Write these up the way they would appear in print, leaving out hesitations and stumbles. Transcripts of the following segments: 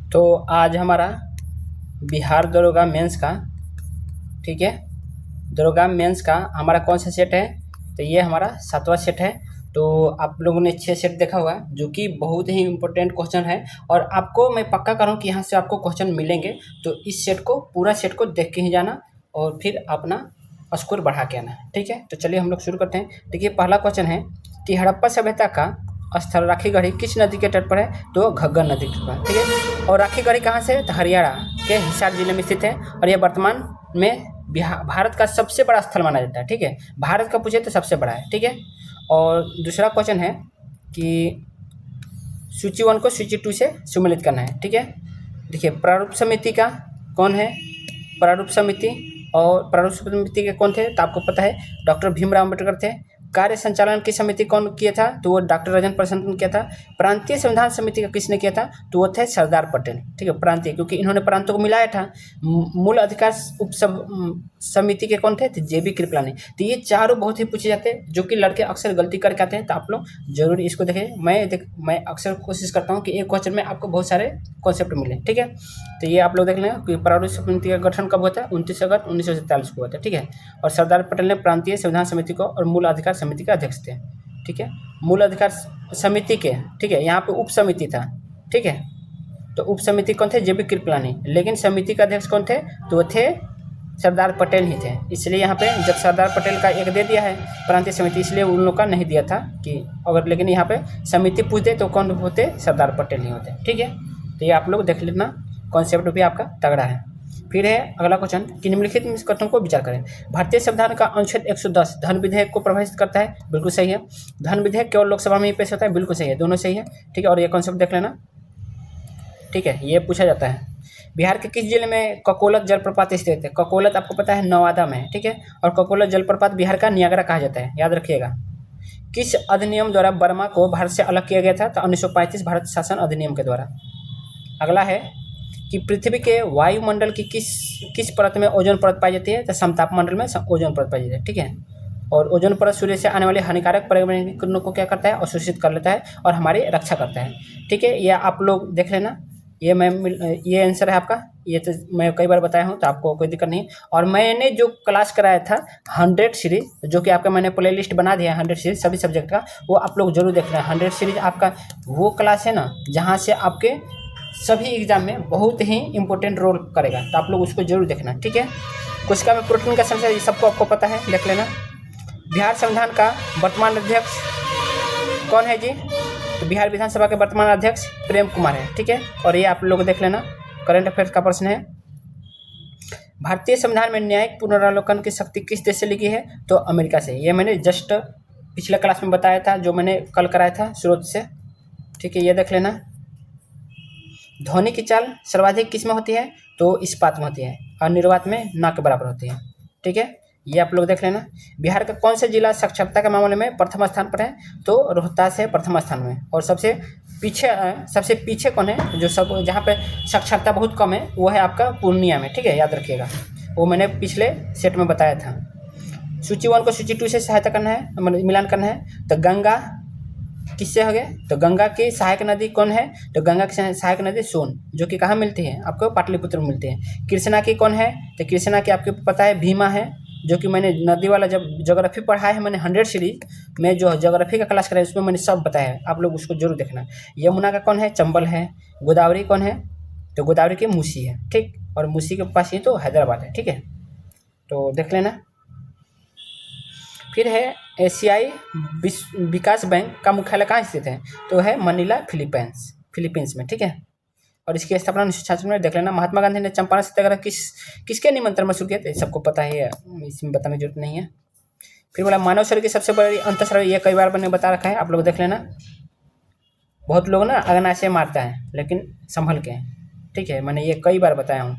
तो आज हमारा बिहार दरोगा मेंस का, ठीक है, दरोगा मेंस का हमारा कौन सा सेट है, तो ये हमारा 7वां सेट है। तो आप लोगों ने 6 सेट देखा हुआ है, जो कि बहुत ही इम्पोर्टेंट क्वेश्चन है और आपको मैं पक्का करूँ कि यहाँ से आपको क्वेश्चन मिलेंगे। तो इस सेट को, पूरा सेट को देख के ही जाना और फिर अपना स्कोर बढ़ा के आना, ठीक है। तो चलिए हम लोग शुरू करते हैं। देखिए पहला क्वेश्चन है कि हड़प्पा सभ्यता का स्थल राखीगढ़ी किस नदी के तट पर है, तो घग्गर नदी के पर, ठीक है। और राखीगढ़ी कहाँ से है, तो हरियाणा के हिसार जिले में स्थित है और यह वर्तमान में भारत का सबसे बड़ा स्थल माना जाता है, ठीक है। भारत का पूछे तो सबसे बड़ा है, ठीक है। और दूसरा क्वेश्चन है कि सूची 1 को सूची 2 से सम्मिलित करना है, ठीक है। देखिए प्रारूप समिति का कौन है, प्रारूप समिति, और प्रारूप समिति के कौन थे, तो आपको पता है डॉक्टर भीमराव अम्बेडकर थे। कार्य संचालन की समिति कौन किया था, तो वो डॉक्टर राजेंद्र प्रसाद ने किया था। प्रांतीय संविधान समिति का किसने किया था, तो वो थे सरदार पटेल, ठीक है। प्रांतीय क्योंकि इन्होंने प्रांतों को मिलाया था। मूल अधिकार उप समिति के कौन थे, तो JB कृपलानी। तो ये चारों बहुत ही पूछे जाते हैं, जो कि लड़के अक्सर गलती करके आते हैं। तो आप लोग जरूर इसको देखें। मैं अक्सर कोशिश करता हूँ कि एक क्वेश्चन में आपको बहुत सारे कॉन्सेप्ट मिले, ठीक है। तो ये आप लोग देख लें कि प्रारूप समिति का गठन कब होता है, 29 अगस्त 1947 को होता है, ठीक है। और सरदार पटेल ने प्रांतीय संविधान समिति को और मूल अधिकार समिति के अध्यक्ष थे, ठीक है। मूल अधिकार समिति के, ठीक है, यहाँ पे उप समिति था, ठीक है। तो उप समिति कौन थे, JB कृपलानी। लेकिन समिति का अध्यक्ष कौन थे, तो वो थे सरदार पटेल ही थे। इसलिए यहाँ पे जब सरदार पटेल का एक दे दिया है प्रांतीय समिति, इसलिए उन लोग का नहीं दिया था कि अगर, लेकिन यहाँ पे समिति पूछते तो कौन होते, सरदार पटेल ही होते, ठीक है। तो ये आप लोग देख लेना, कॉन्सेप्ट भी आपका तगड़ा है। फिर है अगला क्वेश्चन कि निम्नलिखित कथनों को विचार करें। भारतीय संविधान का अनुच्छेद 110 धन विधेयक को प्रभावित करता है, बिल्कुल सही है। धन विधेयक केवल लोकसभा में ही पेश होता है, बिल्कुल सही है, दोनों सही है, ठीक है। और ये कॉन्सेप्ट देख लेना, ठीक है। ये पूछा जाता है बिहार के किस जिले में ककोलत जलप्रपात स्थित है। ककोलत आपको पता है नवादा में, ठीक है। और ककोलत जलप्रपात बिहार का नियाग्रा कहा जाता है, याद रखिएगा। किस अधिनियम द्वारा बर्मा को भारत से अलग किया गया था, तो 1935 भारत शासन अधिनियम के द्वारा। अगला है कि पृथ्वी के वायुमंडल की किस परत में ओजोन परत पाई जाती है, तो समताप मंडल में ओजोन परत पाई जाती है, ठीक है। और ओजोन परत सूर्य से आने वाले हानिकारक पर्यावरणीय किरणों को क्या करता है, अवशोषित कर लेता है और हमारी रक्षा करता है, ठीक है। यह आप लोग देख लेना। ये आंसर है आपका। ये तो मैं कई बार बताया हूँ, तो आपको कोई दिक्कत नहीं। और मैंने जो क्लास कराया था 100 सीरीज, जो कि आपका मैंने प्ले लिस्ट बना दिया है 100 सीरीज सभी सब्जेक्ट का, वो आप लोग जरूर देखना। 100 सीरीज आपका वो क्लास है ना, जहाँ से आपके सभी एग्जाम में बहुत ही इंपॉर्टेंट रोल करेगा, तो आप लोग उसको जरूर देखना, ठीक है। कोशिका में प्रोटीन का संख्या, ये सबको आपको पता है, देख लेना। बिहार संविधान का वर्तमान अध्यक्ष कौन है जी, तो बिहार विधानसभा के वर्तमान अध्यक्ष प्रेम कुमार है, ठीक है। और ये आप लोग देख लेना, करंट अफेयर्स का प्रश्न है। भारतीय संविधान में न्यायिक पुनरावलोकन की शक्ति किस देश से ली गई है, तो अमेरिका से। ये मैंने जस्ट पिछले क्लास में बताया था, जो मैंने कल कराया था स्रोत से, ठीक है। ये देख लेना। ध्वनि की चाल सर्वाधिक किस में होती है, तो इस्पात में होती है, और निर्वात में ना के बराबर होती है, ठीक है। ये आप लोग देख लेना। बिहार का कौन सा जिला साक्षरता के मामले में प्रथम स्थान पर है, तो रोहतास है प्रथम स्थान में। और सबसे पीछे कौन है, जो सब जहाँ पे साक्षरता बहुत कम है, वो है आपका पूर्णिया में, ठीक है, याद रखिएगा। वो मैंने पिछले सेट में बताया था। सूची 1 को सूची 2 से सहायता करना है, मिलान करना है। तो गंगा किससे हो गए, तो गंगा की सहायक नदी कौन है, तो गंगा की सहायक नदी सोन, जो कि कहाँ मिलती है, आपको पाटलिपुत्र में मिलती है। कृष्णा की कौन है, तो कृष्णा की आपको पता है भीमा है, जो कि मैंने नदी वाला जब ज्योग्राफी पढ़ा है मैंने 100 सीरीज में, जो ज्योग्राफी का क्लास कराया उसमें मैंने सब बताया है, आप लोग उसको जरूर देखना। यमुना का कौन है, चंबल है। गोदावरी कौन है, तो गोदावरी की मूसी है, ठीक। और मूसी के पास ही तो हैदराबाद है, ठीक है। तो देख लेना। फिर है एशियाई विकास बैंक का मुख्यालय कहाँ स्थित है, तो है मनीला फिलीपींस में, ठीक है। और इसकी स्थापना 1966 में, देख लेना। महात्मा गांधी ने चंपारण सत्याग्रह किसके निमंत्रण में शुरू किया था, सबको पता ही है, इसमें बताने की जरूरत नहीं है। फिर बोला मानव शरीर की सबसे बड़ी अंतःस्रावी, ये कई बार मैंने बता रखा है, आप लोग देख लेना। बहुत लोग ना अग्नाशय मारता है, लेकिन संभल के, ठीक है, मैंने ये कई बार बताया हूँ।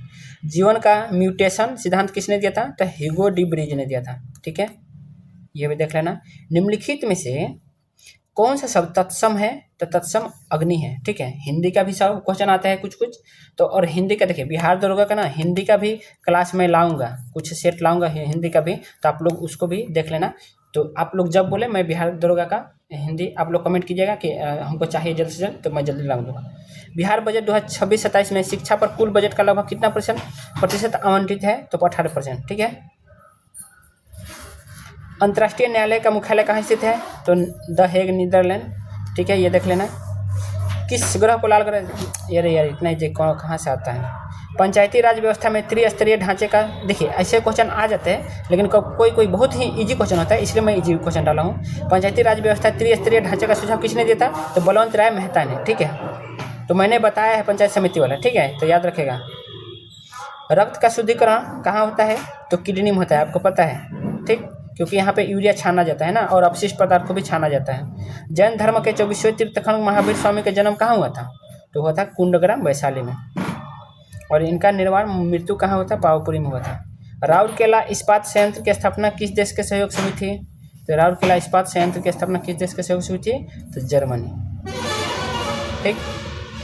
जीवन का म्यूटेशन सिद्धांत किसने दिया था, तो ह्यूगो डी ब्रिज ने दिया था, ठीक है। ये भी देख लेना। निम्नलिखित में से कौन सा शब्द तत्सम है, तो तत्सम अग्नि है, ठीक है। हिंदी का भी सब क्वेश्चन आता है कुछ, तो और हिंदी का देखिए बिहार दरोगा का ना हिंदी का भी क्लास में लाऊंगा, कुछ सेट लाऊंगा हिंदी का भी, तो आप लोग उसको भी देख लेना। तो आप लोग जब बोले मैं बिहार दरोगा का हिंदी आप लोग कमेंट कीजिएगा कि हमको चाहिए जल्द से जल्द, तो मैं जल्दी लगा दूँगा। बिहार बजट 2026-27 में शिक्षा पर कुल बजट का लगभग कितना प्रतिशत आवंटित है? तो 18%। ठीक है। अंतर्राष्ट्रीय न्यायालय का मुख्यालय कहाँ स्थित है? तो द हेग, नीदरलैंड। ठीक है, ये देख लेना। किस ग्रह को लाल ग्रह, यार इतना ही कहाँ से आता है? पंचायती राज व्यवस्था में त्रिस्तरीय ढांचे का, देखिए ऐसे क्वेश्चन आ जाते हैं, लेकिन कोई बहुत ही इजी क्वेश्चन होता है, इसलिए मैं इजी क्वेश्चन डाला हूँ। पंचायती राज व्यवस्था त्रिस्तरीय ढांचे का सुझाव किसने दिया था? तो बलवंत राय मेहता ने। ठीक है, तो मैंने बताया है पंचायत समिति वाला। ठीक है, तो याद रखेगा। रक्त का शुद्धिकरण कहाँ होता है? तो किडनी में होता है, आपको पता है। ठीक, क्योंकि यहाँ पे यूरिया छाना जाता है ना, और अपशिष्ट पदार्थ को भी छाना जाता है। जैन धर्म के 24वें तीर्थंकर महावीर स्वामी का जन्म कहाँ हुआ था? तो हुआ था कुंडग्राम, वैशाली में। और इनका निर्वाण मृत्यु कहाँ हुआ था? पावापुरी में हुआ था। राउरकेला इस्पात संयंत्र की स्थापना किस देश के सहयोग से हुई थी? तो राउरकेला इस्पात संयंत्र की स्थापना किस देश के सहयोग से हुई थी? तो जर्मनी। ठीक,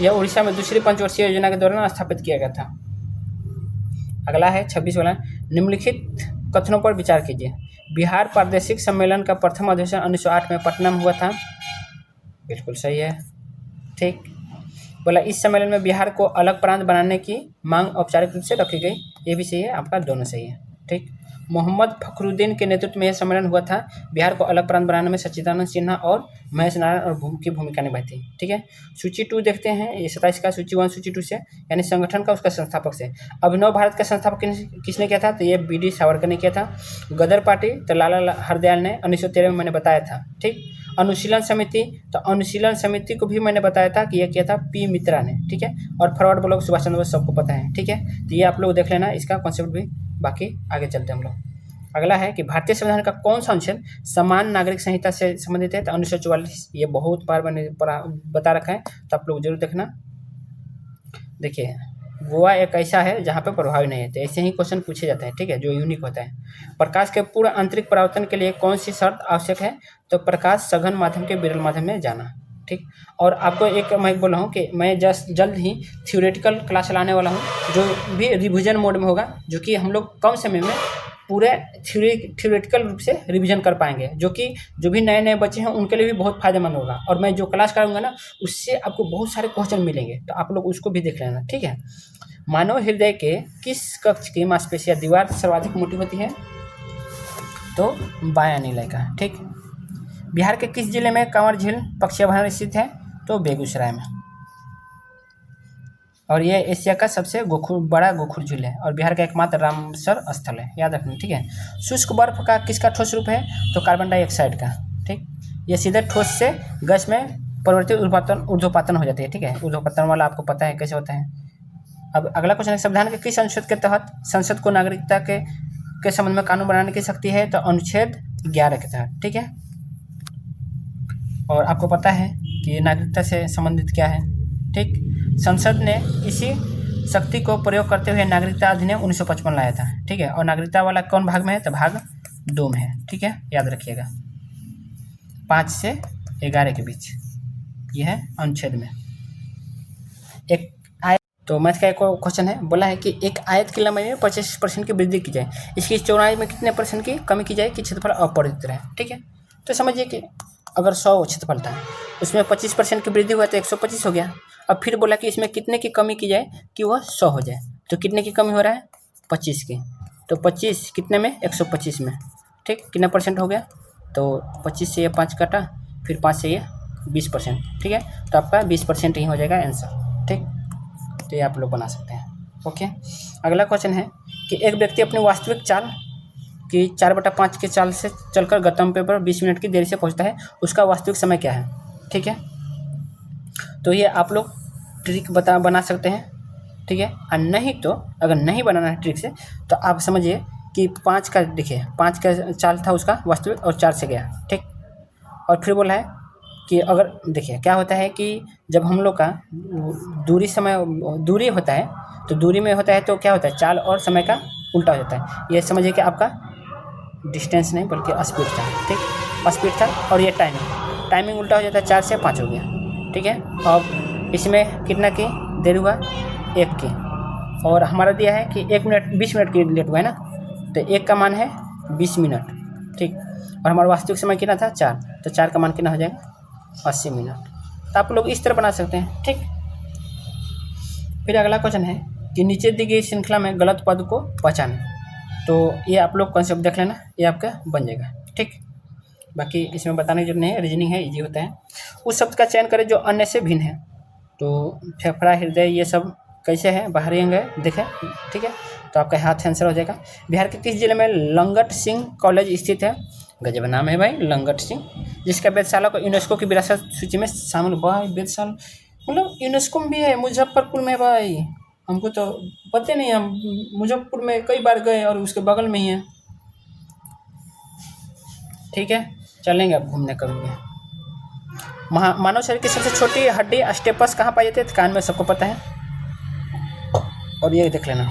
यह उड़ीसा में दूसरी पंचवर्षीय योजना के दौरान स्थापित किया गया था। अगला है 26 वाला, निम्नलिखित कथनों पर विचार कीजिए। बिहार प्रादेशिक सम्मेलन का प्रथम अधिवेशन 1908 में पटना में हुआ था। बिल्कुल सही है। ठीक, बोला इस सम्मेलन में बिहार को अलग प्रांत बनाने की मांग औपचारिक रूप से रखी गई। ये भी सही है, आपका दोनों सही है। ठीक, मोहम्मद फखरुद्दीन के नेतृत्व में यह सम्मेलन हुआ था। बिहार को अलग प्रांत बनाने में सच्चिदानंद सिन्हा और महेश नारायण और की भूमिका निभाई थी। ठीक है, सूची 2 देखते हैं, ये 27 का सूची 1 सूची 2 से, यानी संगठन का उसका संस्थापक से। अभिनव भारत का संस्थापक किसने किया था? तो ये बी.डी. सावरकर ने किया था। गदर पार्टी तो लाला हरदयाल ने 1913 में मैंने बताया था। ठीक, अनुशीलन समिति, तो अनुशीलन समिति को भी मैंने बताया था कि यह किया था पी मित्रा ने। ठीक है, और फॉरवर्ड ब्लॉक सुभाष चंद्र बोस, सबको पता है। ठीक है, तो ये आप लोग देख लेना, इसका कॉन्सेप्ट भी। बाकी आगे चलते हैं हम लोग। अगला है कि भारतीय संविधान का कौन सा अनुच्छेद समान नागरिक संहिता से संबंधित है? तो 1944। ये बहुत बार मैंने बता रखा है, तो आप लोग जरूर देखना। देखिए, गोवा एक ऐसा है जहाँ पे प्रभावी नहीं है, तो ऐसे ही क्वेश्चन पूछे जाते हैं। ठीक है, जो यूनिक होता है। प्रकाश के पूर्ण आंतरिक परावर्तन के लिए कौन सी शर्त आवश्यक है? तो प्रकाश सघन माध्यम के विरल माध्यम में जाना। ठीक, और आपको एक मैं बोल रहा हूँ कि मैं जल्द ही थ्योरेटिकल क्लास लाने वाला हूँ, जो भी रिविजन मोड में होगा, जो कि हम लोग कम समय में पूरे थ्योरेटिकल रूप से रिवीजन कर पाएंगे, जो कि जो भी नए बच्चे हैं उनके लिए भी बहुत फायदेमंद होगा। और मैं जो क्लास कराऊंगा ना, उससे आपको बहुत सारे क्वेश्चन मिलेंगे, तो आप लोग उसको भी देख लेना। ठीक है, मानव हृदय के किस कक्ष की मांसपेशियां दीवार सर्वाधिक मोटी होती है? तो बायां नीले का। ठीक, बिहार के किस जिले में कंवर झील पक्षी अभयारण्य स्थित है? तो बेगूसराय में। और ये एशिया का सबसे बड़ा गोखुर झील है, और बिहार का एकमात्र रामसर स्थल है, याद रखना। ठीक है, शुष्क बर्फ का किसका ठोस रूप है? तो कार्बन डाइऑक्साइड का। ठीक, ये सीधे ठोस से गैस में परिवर्तित ऊर्ध्वपातन हो जाती है। ठीक है, ऊर्ध्वपातन वाला आपको पता है कैसे होता है। अब अगला क्वेश्चन है, संविधान के किस अनुच्छेद के तहत संसद को नागरिकता के संबंध में कानून बनाने की शक्ति है? तो अनुच्छेद 11 के तहत। ठीक है, और आपको पता है कि नागरिकता से संबंधित क्या है। ठीक, संसद ने इसी शक्ति को प्रयोग करते हुए नागरिकता अधिनियम 1955 लाया था। ठीक है, और नागरिकता वाला कौन भाग में है? तो भाग 2 में है। ठीक है, याद रखिएगा, 5 से 11 के बीच यह है अनुच्छेद में। एक आयत, तो मैथ का एक क्वेश्चन है, बोला है कि एक आयत की लंबाई में 25% की वृद्धि की जाए, इसकी चौड़ाई में कितने % की कमी की जाए कि क्षेत्रफल अपरिवर्तित रहे। ठीक है, तो समझिए कि अगर 100 क्षेत्रफल था, उसमें 25% की वृद्धि हुआ तो 125 हो गया। अब फिर बोला कि इसमें कितने की कमी की जाए कि वह 100 हो जाए, तो कितने की कमी हो रहा है? 25 की। तो 25 कितने में? 125 में। ठीक, कितना % हो गया? तो 25 से ये 5 काटा, फिर 5 से ये 20%। ठीक है, तो आपका 20% ही हो जाएगा आंसर। ठीक, तो ये आप लोग बना सकते हैं। ओके, अगला क्वेश्चन है कि एक व्यक्ति अपनी वास्तविक चाल कि 4/5 के चाल से चलकर गंतव्य पर 20 मिनट की देरी से पहुंचता है, उसका वास्तविक समय क्या है? ठीक है, तो ये आप लोग ट्रिक बना सकते हैं। ठीक है, और नहीं तो अगर नहीं बनाना है ट्रिक से, तो आप समझिए कि 5 का, देखिए 5 का चाल था उसका वास्तविक, और 4 से गया। ठीक, और फिर बोला है कि अगर, देखिए क्या होता है कि जब हम लोग का दूरी होता है, तो दूरी में होता है तो क्या होता है? चाल और समय का उल्टा हो जाता है। ये समझिए कि आपका डिस्टेंस नहीं बल्कि स्पीड था। ठीक, स्पीड था, और ये टाइमिंग उल्टा हो जाता है, 4 से 5 हो गया। ठीक है, अब इसमें कितना की देर हुआ? 1 की, और हमारा दिया है कि 1 मिनट 20 मिनट की लेट हुआ है ना, तो 1 का मान है 20 मिनट। ठीक, और हमारा वास्तविक समय कितना था? 4, तो 4 का मान कितना हो जाएगा 80 मिनट। तो आप लोग इस तरह बना सकते हैं, ठीक। फिर अगला क्वेश्चन है कि नीचे दी गई श्रृंखला में गलत पद को पहचानें। तो ये आप लोग कॉन्सेप्ट देख लेना, ये आपका बन जाएगा, ठीक। बाकी इसमें बताने की जरूरत नहीं है, रीजनिंग है, इजी होता है। उस शब्द का चयन करें जो अन्य से भिन्न है। तो फेफड़ा, हृदय, ये सब कैसे है, बाहरी अंग है, देखें, ठीक है। तो आपका हाथ आंसर हो जाएगा। बिहार के किस जिले में लंगट सिंह कॉलेज स्थित है? गजब नाम है भाई, लंगट सिंह, जिसका वेधशाला को यूनेस्को की विरासत सूची में शामिल हुआ है। वेधशाला मतलब यूनेस्को में भी है, मुजफ्फरपुर में भाई, हमको तो पता नहीं, हम मुजफ्फरपुर में कई बार गए और उसके बगल में ही है, ठीक है। चलेंगे अब घूमने कभी। मानव शरीर की सबसे छोटी हड्डी स्टेपस कहाँ पाई जाती है? कान में, सबको पता है। और ये देख लेना,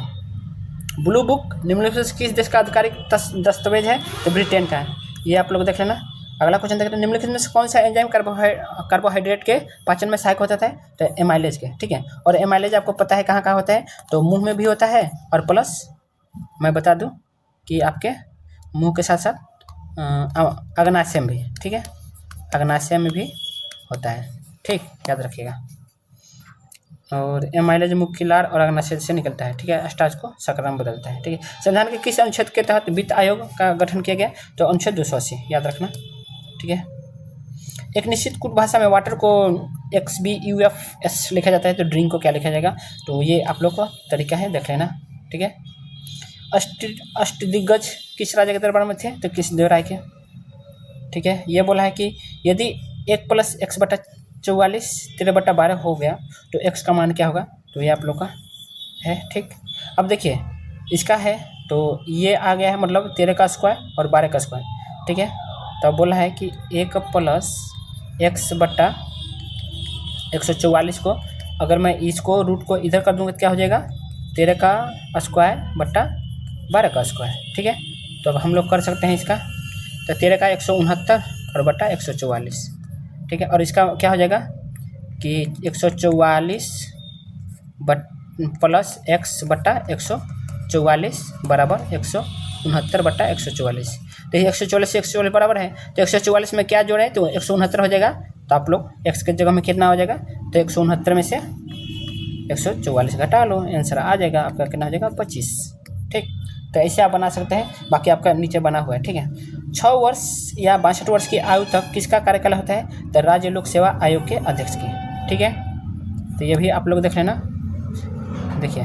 ब्लू बुक निम्नलिखित से किस देश का आधिकारिक दस्तावेज है? तो ब्रिटेन का है, ये आप लोग देख लेना। अगला क्वेश्चन देखते हैं, निम्नलिखित में से कौन सा एंजाइम कार्बोहाइड्रेट के पाचन में सहायक होता है? तो एमाइलेज के, ठीक है। और एमाइलेज आपको पता है कहाँ कहाँ होता है? तो मुंह में भी होता है, और प्लस मैं बता दूं कि आपके मुंह के साथ साथ अग्नाशय में भी, ठीक है, अग्नाशय में भी होता है, ठीक, याद रखिएगा। और एमाइलेज मुख्य लार और अग्नाशय से निकलता है, ठीक है, स्टार्च को शर्करा में बदलता है, ठीक है। संविधान के किस अनुच्छेद के तहत वित्त आयोग का गठन किया गया? तो अनुच्छेद 280, याद रखना, ठीक है। एक निश्चित कुट भाषा में वाटर को XBUFS लिखा जाता है, तो ड्रिंक को क्या लिखा जाएगा? तो ये आप लोग का तरीका है, देख लेना, ठीक है। अष्टदिग्गज किस राजा के दरबार में थे? तो कृष्णदेवराय के, ठीक है। ये बोला है कि यदि 1 + x/44 13/12 हो गया तो x का मान क्या होगा? तो ये आप लोग का है, ठीक। अब देखिए इसका है, तो ये आ गया है मतलब 13 का स्क्वायर और 12 का स्क्वायर, ठीक है। तो बोला है कि 1 + x/144 को अगर मैं इसको रूट को इधर कर दूँगा तो क्या हो जाएगा? 13 का स्क्वायर बट्टा 12 का स्क्वायर, ठीक है। तो अब हम लोग कर सकते हैं इसका, तो 13 का 169 और बट्टा 144, ठीक है। और इसका क्या हो जाएगा कि 144 प्लस x बट्टा 144 बराबर 169 बट्टा 144। तो ये 144 से 144 बराबर है, तो 144 में क्या जोड़े? तो 169 हो जाएगा। तो आप लोग x के जगह में कितना हो जाएगा? तो 169 में से 144 घटा लो, आंसर आ जाएगा आपका, कितना हो जाएगा? 25, ठीक। तो ऐसे आप बना सकते हैं, बाकी आपका नीचे बना हुआ है, ठीक है। 6 वर्ष या 62 वर्ष की आयु तक किसका कार्यकाल होता है? तो राज्य लोक सेवा आयोग के अध्यक्ष की, ठीक है। तो ये भी आप लोग देख लेना। देखिए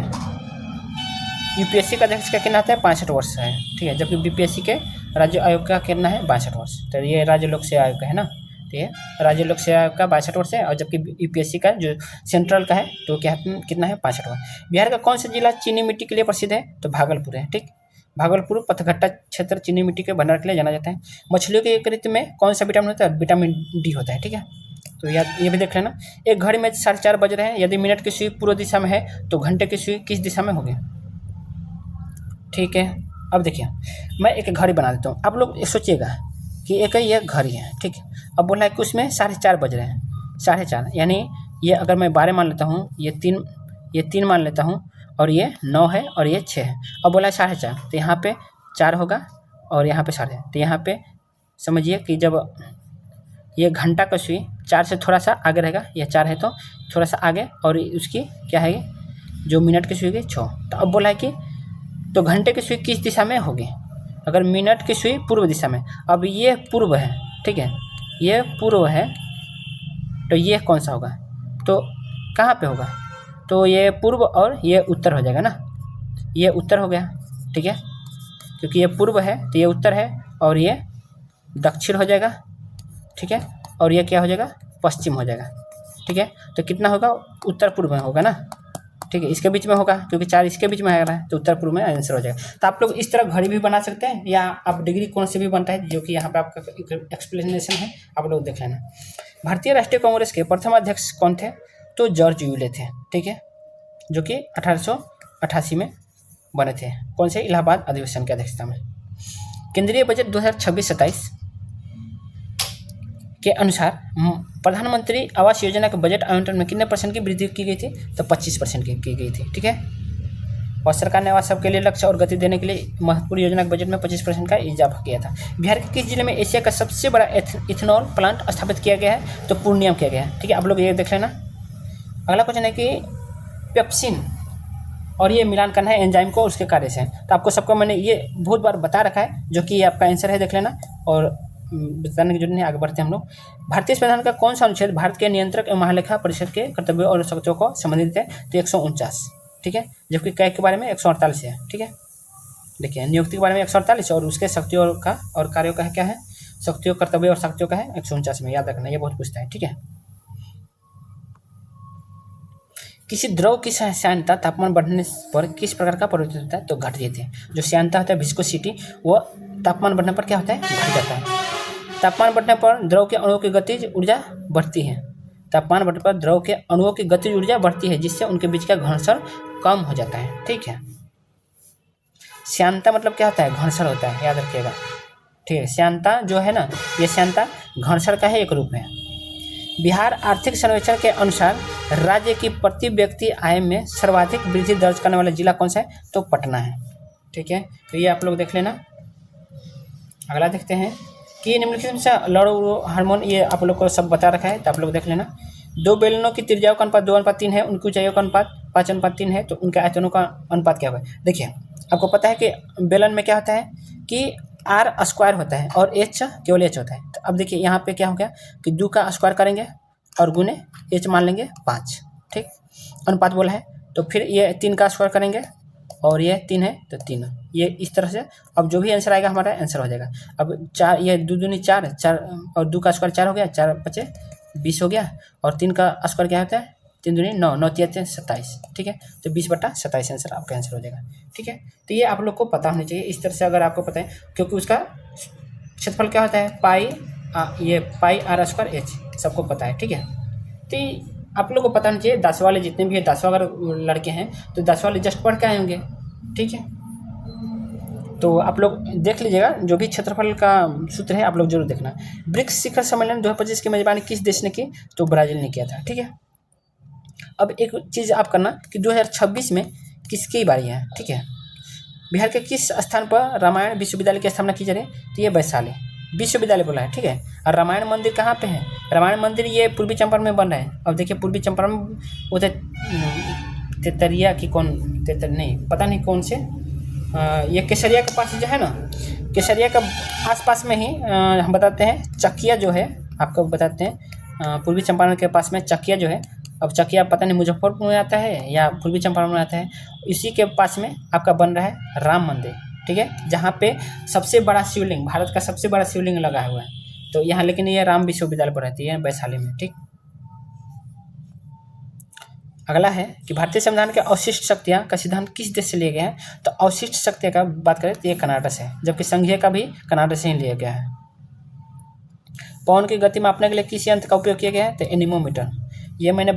यूपीएससी का अध्यक्ष का कितना होता है? 65 वर्ष है, ठीक है। जबकि बीपीएससी के राज्य आयोग का कितना है? 62 वर्ष। तो ये राज्य लोक सेवा आयोग का है ना, ठीक है। राज्य लोक सेवा आयोग का 62 वर्ष है, और जबकि यूपीएससी का जो सेंट्रल का है तो क्या कितना है? 65 वर्ष। बिहार का कौन सा जिला चीनी मिट्टी के लिए प्रसिद्ध है? तो भागलपुर है, ठीक। भागलपुर पथघट्टा क्षेत्र चीनी मिट्टी के भंडार के लिए जाना जाता है। मछलियों के यकृत में कौन सा विटामिन होता है? विटामिन डी होता है, ठीक है। तो ये भी देख लेना। एक घड़ी में 4:30 बज रहे हैं, यदि मिनट की सुई पूर्व दिशा में है तो घंटे की सुई किस दिशा में होगी? ठीक है। अब देखिए मैं एक घड़ी बना देता हूँ, आप लोग सोचिएगा कि एक ये घड़ी है, ठीक है। अब बोला है कि उसमें 4:30 बज रहे हैं, 4:30 यानी ये अगर मैं 12 मान लेता हूँ, ये 3 मान लेता हूँ, और ये 9 है और ये 6 है। अब बोला है 4:30, तो यहाँ पे 4 होगा और यहाँ पे 4 है। तो यहाँ पे समझिए कि जब ये घंटा का सुई 4 से थोड़ा सा आगे रहेगा, यह 4 है तो थोड़ा सा आगे, और उसकी क्या है जो मिनट की सुई की 6। तो अब बोला है कि तो घंटे की सुई किस दिशा में होगी? अगर मिनट की सुई पूर्व दिशा में, अब ये पूर्व है, ठीक है, ये पूर्व है, तो ये कौन सा होगा? तो कहाँ पे होगा? तो ये पूर्व और ये उत्तर हो जाएगा ना, ये उत्तर हो गया, ठीक है, क्योंकि ये पूर्व है तो ये उत्तर है, और ये दक्षिण हो जाएगा, ठीक है, और ये क्या हो जाएगा? पश्चिम हो जाएगा, ठीक है। तो कितना होगा? उत्तर पूर्व में होगा ना, ठीक है, इसके बीच में होगा क्योंकि 4 इसके बीच में आ रहा है, तो उत्तर पूर्व में आंसर हो जाएगा। तो आप लोग इस तरह घड़ी भी बना सकते हैं, या आप डिग्री कौन से भी बनता है, जो कि यहाँ पे आपका एक्सप्लेनेशन है, आप लोग देख लेना। भारतीय राष्ट्रीय कांग्रेस के प्रथम अध्यक्ष कौन थे? तो जॉर्ज यूले थे, ठीक है, जो कि 1888 में बने थे। कौन से? इलाहाबाद अधिवेशन की अध्यक्षता में। केंद्रीय बजट 2026-27 के अनुसार प्रधानमंत्री आवास योजना के बजट आवंटन में कितने % की वृद्धि की गई थी? तो 25% की गई थी, ठीक है। और सरकार ने आवास सबके लिए लक्ष्य और गति देने के लिए महत्वपूर्ण योजना के बजट में 25% का इजाफा किया था। बिहार के किस जिले में एशिया का सबसे बड़ा इथेनॉल प्लांट स्थापित किया गया है? तो पूर्णिया में किया गया है। ठीक है, आप लोग ये देख लेना। अगला क्वेश्चन है कि पेप्सिन और ये मिलान करना है एंजाइम को उसके कार्य से। तो आपको सबको मैंने ये बहुत बार बता रखा है, जो कि ये आपका आंसर है, देख लेना। और बताने की जरूरत नहीं, आगे बढ़ते हैं हम लोग। भारतीय संविधान का कौन सा अनुच्छेद भारत के नियंत्रक एवं महालेखा परिषद के कर्तव्यों और शक्तियों को संबंधित है? तो 149। ठीक है, जबकि कै के बारे में 148 है। ठीक है, देखिए नियुक्ति के बारे में 148 और उसके शक्तियों का और कार्यों का है क्या है? शक्तियों, कर्तव्य और शक्तियों का है 149 में, याद रखना, ये बहुत पूछता है। ठीक है, किसी द्रव की श्यानता तापमान बढ़ने पर किस प्रकार का परिवर्तन होता है? तो घट जाती है। जो श्यानता होता है विस्कोसिटी, वो तापमान बढ़ने पर क्या होता है? घट जाता है। तापमान बढ़ने पर द्रव के अणुओं की गतिज ऊर्जा बढ़ती है। तापमान बढ़ने पर द्रव के अणुओं की गतिज ऊर्जा बढ़ती है, जिससे उनके बीच का घर्षण कम हो जाता है। ठीक है, श्यानता मतलब क्या होता है? घर्षण होता है, याद रखिएगा। ठीक है, श्यानता जो है ना, ये श्यानता घर्षण का है एक रूप है। बिहार आर्थिक सर्वेक्षण के अनुसार राज्य की प्रति व्यक्ति आय में सर्वाधिक वृद्धि दर्ज करने वाला जिला कौन सा है? तो पटना है। ठीक है, तो ये आप लोग देख लेना। अगला देखते हैं कि निम्नलिखित में से लड़ो हार्मोन, ये आप लोग को सब बता रखा है, तो आप लोग देख लेना। दो बेलनों की त्रिज्याओं का अनुपात 2:3 है, उनकी ऊंचाइयों का अनुपात 5:3 है, तो उनके आयतनों का अनुपात क्या होगा? देखिए, आपको पता है कि बेलन में क्या होता है कि आर स्क्वायर होता है और एच केवल एच होता है। तो अब देखिए यहाँ पे क्या हो गया कि 2 का स्क्वायर करेंगे और गुने एच मान लेंगे 5। ठीक, अनुपात बोला है। तो फिर ये 3 का स्क्वायर करेंगे और ये 3 है तो 3, ये इस तरह से। अब जो भी आंसर आएगा हमारा आंसर हो जाएगा। अब 4, ये 2 दूनी 4, 4 और 2 का स्क्वायर 4 हो गया, 4 बचे 20 हो गया, और 3 का स्क्वायर क्या होता है? 3 दूनी 9, 9 3 27। ठीक है, तो 20/27 आंसर आपका आंसर हो जाएगा। ठीक है, तो ये आप लोग को पता होना चाहिए इस तरह से, अगर आपको पता है, क्योंकि उसका क्षेत्रफल क्या होता है? ये पाई आर स्क्वायर एच, सबको पता है। ठीक है, तो आप लोग को पता होना चाहिए। 10 वाले जितने भी है, 10 अगर लड़के हैं तो 10 वाले जस्ट पढ़ के आए होंगे। ठीक है, तो आप लोग देख लीजिएगा, जो भी क्षेत्रफल का सूत्र है आप लोग जरूर देखना। ब्रिक्स शिखर सम्मेलन 2025 की मेजबानी किस देश ने की? तो ब्राज़ील ने किया था। ठीक है, अब एक चीज़ आप करना कि 2026 में किसकी बारी है? ठीक है, बिहार के किस स्थान पर रामायण विश्वविद्यालय की स्थापना की जा रही है? तो ये वैशाली विश्वविद्यालय बोला है। ठीक है, और रामायण मंदिर कहाँ पे है? रामायण मंदिर ये पूर्वी चंपारण में बन रहा है। अब देखिए पूर्वी चंपारण उधर तेतरिया की कौन, नहीं पता नहीं कौन से, ये केसरिया के पास जो है ना, केसरिया का आसपास में ही हम बताते हैं चकिया जो है, आपको बताते हैं पूर्वी चंपारण के पास में चकिया जो है। अब चकिया पता नहीं मुजफ्फरपुर में आता है या पूर्वी चंपारण में आता है, इसी के पास में आपका बन रहा है राम मंदिर। ठीक है, जहाँ पे सबसे बड़ा शिवलिंग, भारत का सबसे बड़ा शिवलिंग लगा हुआ है, तो यहाँ, लेकिन ये राम विश्वविद्यालय पर रहती है वैशाली में। ठीक, अगला है कि भारतीय संविधान के अवशिष्ट शक्तियाँ का सिद्धांत किस देश से लिया गया है? तो अवशिष्ट शक्तियाँ का बात करें तो ये कनाडा से है, जबकि संघीय का भी कनाडा से ही लिया गया है। पवन की गति मापने के लिए किस यंत्र का उपयोग किया गया है? तो एनीमोमीटर। ये मैंने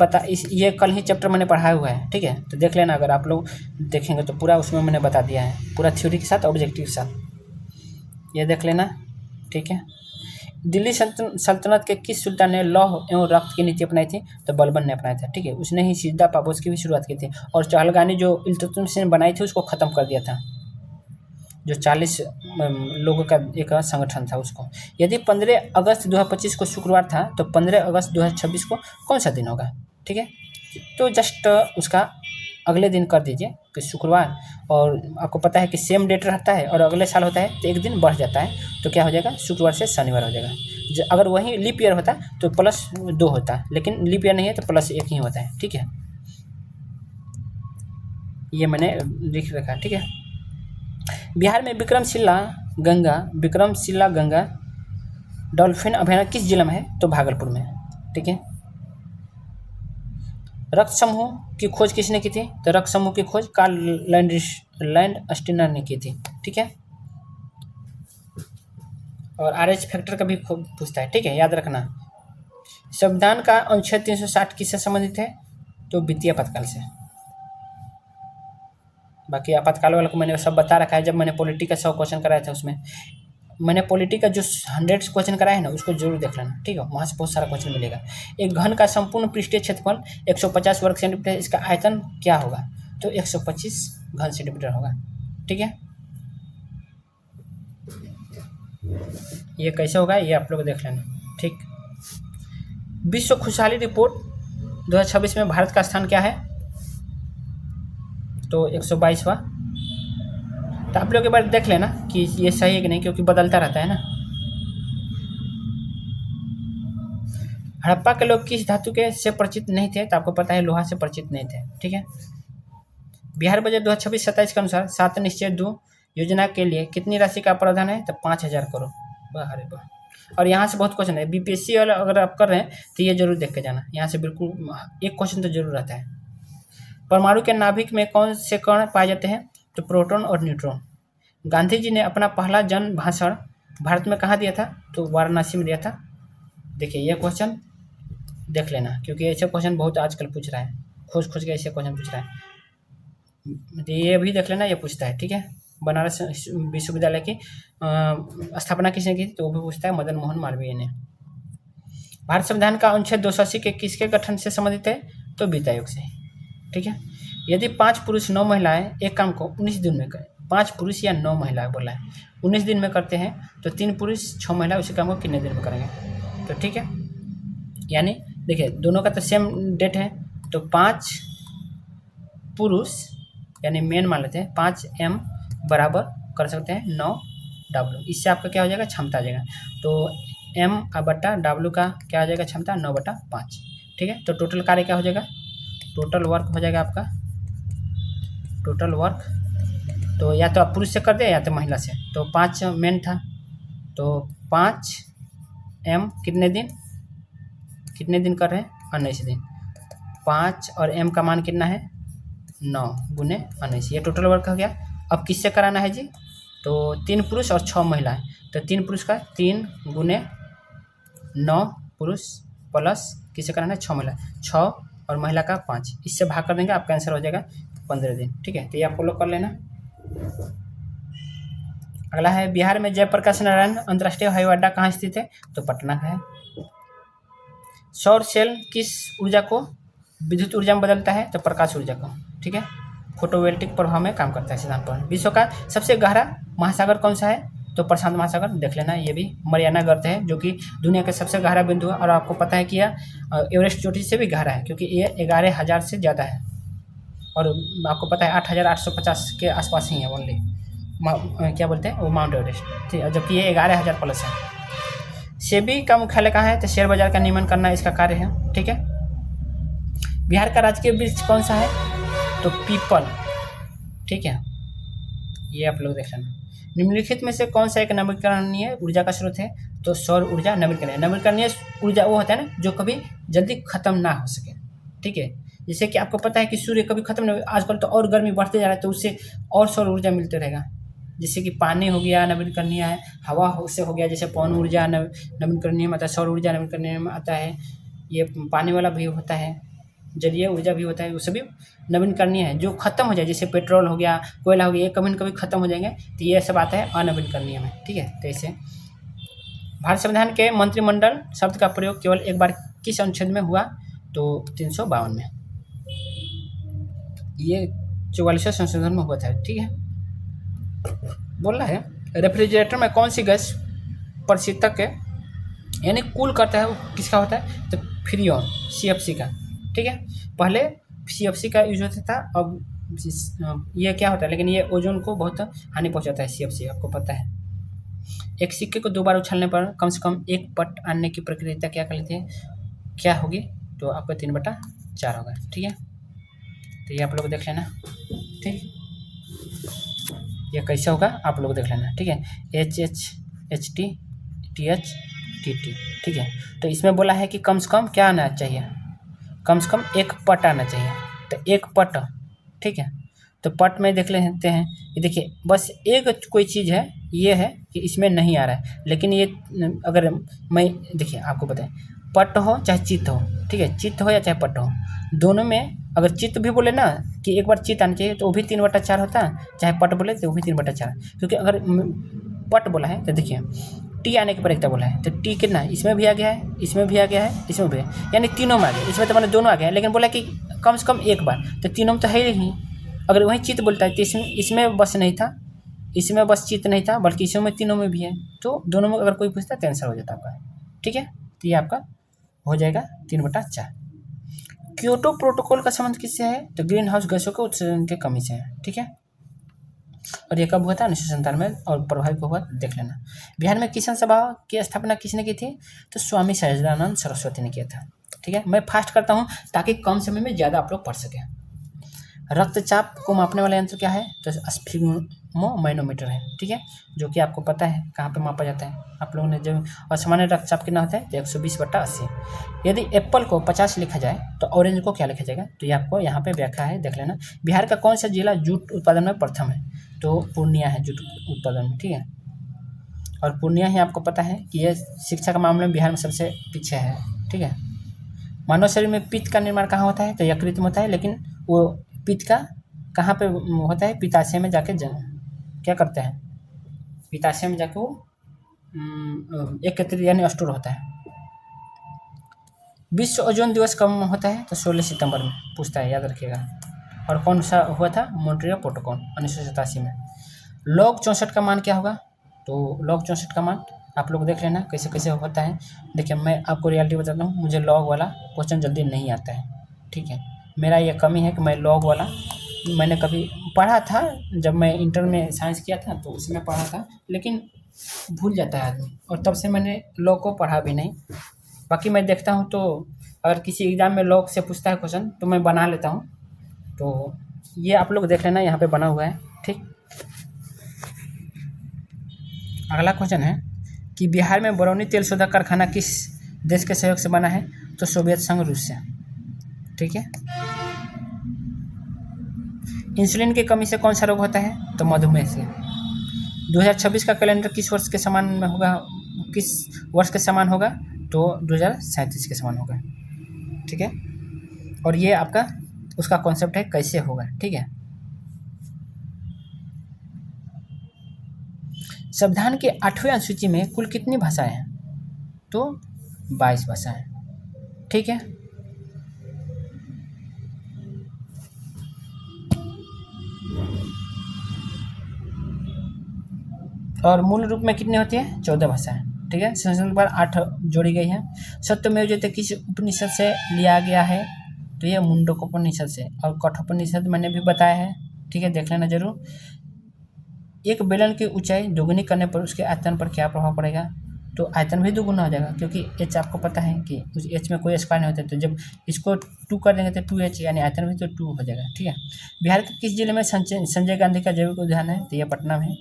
ये कल ही चैप्टर मैंने पढ़ाया हुआ है। ठीक है, तो देख लेना, अगर आप लोग देखेंगे तो पूरा उसमें मैंने बता दिया है, पूरा थ्योरी के साथ ऑब्जेक्टिव के साथ, ये देख लेना। ठीक है, दिल्ली सल्तनत के किस सुल्तान ने लौह एवं रक्त की नीति अपनाई थी? तो बलबन ने अपनाया था। ठीक है, उसने ही सिद्दा पापोस की भी शुरुआत की थी, और चहलगानी जो इल्तुतमिश ने बनाई थी उसको ख़त्म कर दिया था, जो 40 लोगों का एक संगठन था उसको। यदि 15 अगस्त 2025 को शुक्रवार था तो 15 अगस्त 2026 को कौन सा दिन होगा? ठीक है, तो जस्ट उसका अगले दिन कर दीजिए कि शुक्रवार, और आपको पता है कि सेम डेट रहता है और अगले साल होता है तो एक दिन बढ़ जाता है, तो क्या हो जाएगा? शुक्रवार से शनिवार हो जाएगा। अगर वहीं लीप ईयर होता तो +2 होता, लेकिन लीप ईयर नहीं है तो +1 ही होता है। ठीक है, ये मैंने लिख रखा है। ठीक है, बिहार में विक्रमशिला गंगा डॉल्फिन अभयारण्य किस जिला में है? तो भागलपुर में। ठीक है, रक्त समूह की खोज किसने की थी? तो रक्त समूह की खोज कार्ल लैंडस्टीनर ने की थी। ठीक है, और RH फैक्टर का भी पूछता है। ठीक है, याद रखना। संविधान का अनुच्छेद 360 किससे संबंधित है? तो वित्तीय आपातकाल से। बाकी आपातकाल वाला को मैंने सब बता रखा है, जब मैंने पॉलिटी का 100 क्वेश्चन कराया था उसमें। मैंने पॉलिटी का जो 100 क्वेश्चन कराया है ना, उसको जरूर देख लेना। ठीक है, वहाँ से बहुत सारा क्वेश्चन मिलेगा। एक घन का संपूर्ण पृष्ठीय क्षेत्रफल 150 वर्ग सेंटीमीटर है, इसका आयतन क्या होगा? तो 125 घन सेंटीमीटर होगा। ठीक है, ये कैसे होगा ये आप लोग देख लेना। ठीक, विश्व खुशहाली रिपोर्ट 2026 में भारत का स्थान क्या है? तो 122वां। तो आप लोग एक बार देख लेना कि ये सही है कि नहीं, क्योंकि बदलता रहता है ना। हड़प्पा के लोग किस धातु के से परिचित नहीं थे? तो आपको पता है लोहा से परिचित नहीं थे। ठीक है, बिहार बजट 2026-27 के अनुसार 7 निश्चय 2 योजना के लिए कितनी राशि का प्रावधान है? तो 5000 करोड़। वाह रे वाह। और यहाँ से बहुत क्वेश्चन है, बीपीएससी वाला अगर आप कर रहे हैं तो ये जरूर देख के जाना, यहाँ से बिल्कुल एक क्वेश्चन तो जरूर रहता है। परमाणु के नाभिक में कौन से कण पाए जाते हैं? तो प्रोटॉन और न्यूट्रॉन। गांधी जी ने अपना पहला जन भाषण भारत में कहाँ दिया था? तो वाराणसी में दिया था। देखिए ये क्वेश्चन देख लेना, क्योंकि ऐसे क्वेश्चन बहुत आजकल पूछ रहा है, खोज के ऐसे क्वेश्चन पूछ रहा है। ये भी देख लेना, ये पूछता है। ठीक है, बनारस विश्वविद्यालय की स्थापना किसने की? तो वो भी पूछता है, मदन मोहन मालवीय ने। भारत संविधान का अनुच्छेद 280 के किसके गठन से संबंधित है? तो वित्त आयोग से। ठीक है, यदि 5 पुरुष 9 महिलाएं एक काम को 19 दिन में करें, 5 पुरुष या 9 महिलाएं बोला है, 19 दिन में करते हैं, तो 3 पुरुष 6 महिला उसी काम को कितने दिन में करेंगे? तो ठीक है, यानी देखिए दोनों का तो सेम डेट है, तो 5 पुरुष यानी मेन मान लेते हैं, 5m बराबर कर सकते हैं 9w। इससे आपका क्या हो जाएगा? क्षमता आ जाएगा। तो m बटा w का क्या हो जाएगा? क्षमता 9/5। ठीक है, तो टोटल कार्य क्या हो जाएगा? टोटल वर्क हो जाएगा आपका, टोटल वर्क तो या तो आप पुरुष से कर दे या तो महिला से। तो 5 मेन था, तो 5m कितने दिन कर रहे हैं? 19 दिन। 5 और m का मान कितना है? 9 गुने 19, ये टोटल वर्क हो गया। अब किससे कराना है जी? तो 3 पुरुष और 6 महिलाएं, तो 3 पुरुष का 3 गुने 9 पुरुष प्लस किससे कराना है? 6 महिला, 6 और महिला का 5, इससे भाग कर देंगे, आपका आंसर हो जाएगा 15 दिन। ठीक है, तो ये आप फॉलो कर लेना। अगला है, बिहार में जयप्रकाश नारायण अंतर्राष्ट्रीय हवाई अड्डा कहाँ स्थित है? तो पटना का है। सौर सेल किस ऊर्जा को विद्युत ऊर्जा में बदलता है? तो प्रकाश ऊर्जा को। ठीक है, फोटोवोल्टिक प्रभाव में काम करता है सिद्धांत पर। विश्व का सबसे गहरा महासागर कौन सा है? तो प्रशांत महासागर। देख लेना, ये भी मरियाना गर्त है, जो कि दुनिया का सबसे गहरा बिंदु है। और आपको पता है कि यह एवरेस्ट चोटी से भी गहरा है, क्योंकि ये 11,000 से ज़्यादा है। और आपको पता है 8,850 के आसपास ही है ओनली, क्या बोलते हैं वो, माउंट एवरेस्ट। ठीक है, जबकि ये 11,000 प्लस है। सेबी का मुख्यालय कहाँ है? तो शेयर बाजार का नियमन करना इसका कार्य है। ठीक है, बिहार का राजकीय वृक्ष कौन सा है? तो पीपल। ठीक है, ये आप लोग देख लेना। निम्नलिखित में से कौन सा एक नवीकरणीय ऊर्जा का स्रोत है? तो सौर ऊर्जा नवीकरणीय ऊर्जा वो होता है ना जो कभी जल्दी खत्म ना हो सके। ठीक है, जैसे कि आपको पता है कि सूर्य कभी खत्म नहीं, आजकल तो और गर्मी बढ़ते जा रहा है, तो उससे और सौर ऊर्जा मिलते रहेगा। जैसे कि पानी हो गया नवीकरणीय है, हवा उससे हो गया, जैसे पवन ऊर्जा नवीकरणीय में आता है, सौर ऊर्जा नवीकरणीय में आता है, ये पानी वाला भी होता है, जलीय ऊर्जा भी होता है, वो सभी नवीकरणीय है। जो खत्म हो जाए, जैसे पेट्रोल हो गया, कोयला हो गया, ये कभी न कभी खत्म हो जाएंगे, तो ये सब आता है अनवीकरणीय में। ठीक है, तो ऐसे भारत संविधान के मंत्रिमंडल शब्द का प्रयोग केवल एक बार किस अनुच्छेद में हुआ? तो 352 में, ये 44वें संशोधन में हुआ था। ठीक है, बोल रहा है रेफ्रिजरेटर में कौन सी गैस परिशीतक है यानी कूल करता है, वो किसका होता है? तो फ्रीऑन, CFC का। ठीक है, पहले CFC का यूज होता था, अब ये क्या होता है, लेकिन ये ओजोन को बहुत हानि पहुंचाता है CFC, आपको पता है। एक सिक्के को 2 बार उछालने पर कम से कम 1 पट आने की प्रक्रिया क्या कर लेती है, क्या होगी? तो आपका 3/4 होगा। ठीक है, तो ये आप लोग देख लेना। ठीक, ये कैसे होगा आप लोग देख लेना। ठीक है, HH TH TT। ठीक है, तो इसमें बोला है कि कम से कम क्या आना चाहिए? कम से कम 1 पट आना चाहिए, तो 1 पट। ठीक है, तो पट में देख लेते हैं, ये देखिए बस एक कोई चीज़ है, ये है कि इसमें नहीं आ रहा है, लेकिन ये अगर मैं देखिए आपको बताएं, पट हो चाहे चित्त हो, ठीक है, चित्त हो या चाहे पट हो, दोनों में अगर चित्त भी बोले ना कि एक बार चित्त आना चाहिए, तो वो भी 3/4 होता है, चाहे पट बोले तो वो भी 3/4। क्योंकि अगर पट बोला है तो देखिए टी आने की प्रक्रिया बोला है, तो टी कितना है, इसमें भी आ गया है, इसमें भी आ गया है, इसमें भी है, यानी तीनों में आ गया। इसमें तो मैंने दोनों आ गया है, लेकिन बोला कि कम से कम 1 बार, तो तीनों में तो है ही नहीं, अगर वहीं चित्त बोलता है तो इसमें बस नहीं था, इसमें बस चित्त नहीं था, बल्कि इसमें तीनों में भी है। तो दोनों में अगर कोई पूछता है तो आंसर हो जाता आपका। ठीक है, तो ये आपका हो जाएगा 3/4। क्योटो प्रोटोकॉल का संबंध किससे है? तो ग्रीन हाउस गैसों के उत्सर्जन की कमी से है। ठीक है, और ये कब हुआ था? 1997 और प्रभावी को हुआ देख लेना। बिहार में किसान सभा की स्थापना किसने की थी? तो स्वामी सहजानंद सरस्वती ने किया था। ठीक है, मैं फास्ट करता हूँ ताकि कम समय में ज़्यादा आप लोग पढ़ सकें। रक्तचाप को मापने वाला यंत्र क्या है? तो स्फिग्मोमैनोमीटर है। ठीक है, जो कि आपको पता है कहाँ पे मापा जाता है आप लोगों ने जब। और सामान्य रक्तचाप कितना होता है? तो 120/80। यदि एप्पल को 50 लिखा जाए तो ऑरेंज को क्या लिखा जाएगा? तो ये आपको यहाँ पे व्याख्या है, देख लेना। बिहार का कौन सा जिला जूट उत्पादन में प्रथम है? तो पूर्णिया है जूट उत्पादन में। ठीक है, और पूर्णिया ही आपको पता है कि ये शिक्षा के मामले में बिहार में सबसे पीछे है। ठीक है, मानव शरीर में पित्त का निर्माण कहाँ होता है? तो यकृत में होता है, लेकिन वो पित्त का कहाँ पे होता है? पित्ताशय में जाके क्या करते हैं? पित्ताशय में जाके वो एकत्रित यानी स्टोर होता है। विश्व ओजोन दिवस कब होता है? तो 16 सितंबर में पूछता है, याद रखिएगा। और कौन सा हुआ था? मॉन्ट्रियल प्रोटोकॉल 1987 में। लॉग 64 का मान क्या होगा? तो लॉग 64 का मान आप लोग देख लेना कैसे कैसे होता है। देखिए, मैं आपको रियलिटी बताता हूँ, मुझे लॉग वाला क्वेश्चन जल्दी नहीं आता है। ठीक है, मेरा ये कमी है कि मैं लॉग वाला मैंने कभी पढ़ा था, जब मैं इंटर में साइंस किया था तो उसमें पढ़ा था, लेकिन भूल जाता है आदमी, और तब से मैंने लॉग को पढ़ा भी नहीं। बाकी मैं देखता हूँ तो अगर किसी एग्ज़ाम में लॉग से पूछता है क्वेश्चन तो मैं बना लेता हूँ। तो ये आप लोग देख लेना, यहाँ पे बना हुआ है। ठीक, अगला क्वेश्चन है कि बिहार में बरौनी तेल शोधक कारखाना किस देश के सहयोग से बना है? तो सोवियत संघ, रूस से। ठीक है, इंसुलिन की कमी से कौन सा रोग होता है? तो मधुमेह से। 2026 का कैलेंडर किस वर्ष के समान में होगा? किस वर्ष के समान होगा? तो 2037 के समान होगा। ठीक है, और ये आपका उसका कॉन्सेप्ट है कैसे होगा। ठीक है, संविधान के 8वें अनुसूची में कुल कितनी भाषाएं हैं? तो 22 भाषाएं। ठीक है, और मूल रूप में कितनी होती है? 14 भाषाएं। ठीक है, संस्कृत पर 8 जोड़ी गई है। सत्यमेव जयते किस उपनिषद से लिया गया है? तो ये मुंडकोपनिषद से। और कठोपनिषद मैंने भी बताया है। ठीक है, देख लेना जरूर। एक बेलन की ऊंचाई दोगुनी करने पर उसके आयतन पर क्या प्रभाव पड़ेगा? तो आयतन भी दोगुना हो जाएगा, क्योंकि एच आपको पता है कि उस एच में कोई स्क्वायर नहीं होता, तो जब इसको 2 कर देंगे तो 2h यानी आयतन भी तो 2 हो जाएगा। ठीक है, बिहार के किस जिले में संजय गांधी का जैविक उद्यान है? तो यह पटना में।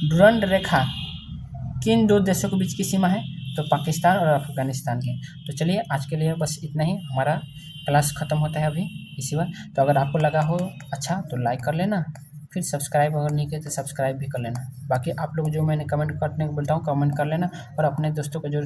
डुरंड रेखा किन 2 देशों के बीच की सीमा है? तो पाकिस्तान और अफगानिस्तान की। तो चलिए, आज के लिए बस इतना ही, हमारा क्लास ख़त्म होता है अभी इसी बार। तो अगर आपको लगा हो अच्छा तो लाइक कर लेना, फिर सब्सक्राइब अगर नहीं किए तो सब्सक्राइब भी कर लेना। बाकी आप लोग जो मैंने कमेंट करने को बोलता हूँ कमेंट कर लेना, और अपने दोस्तों को जरूर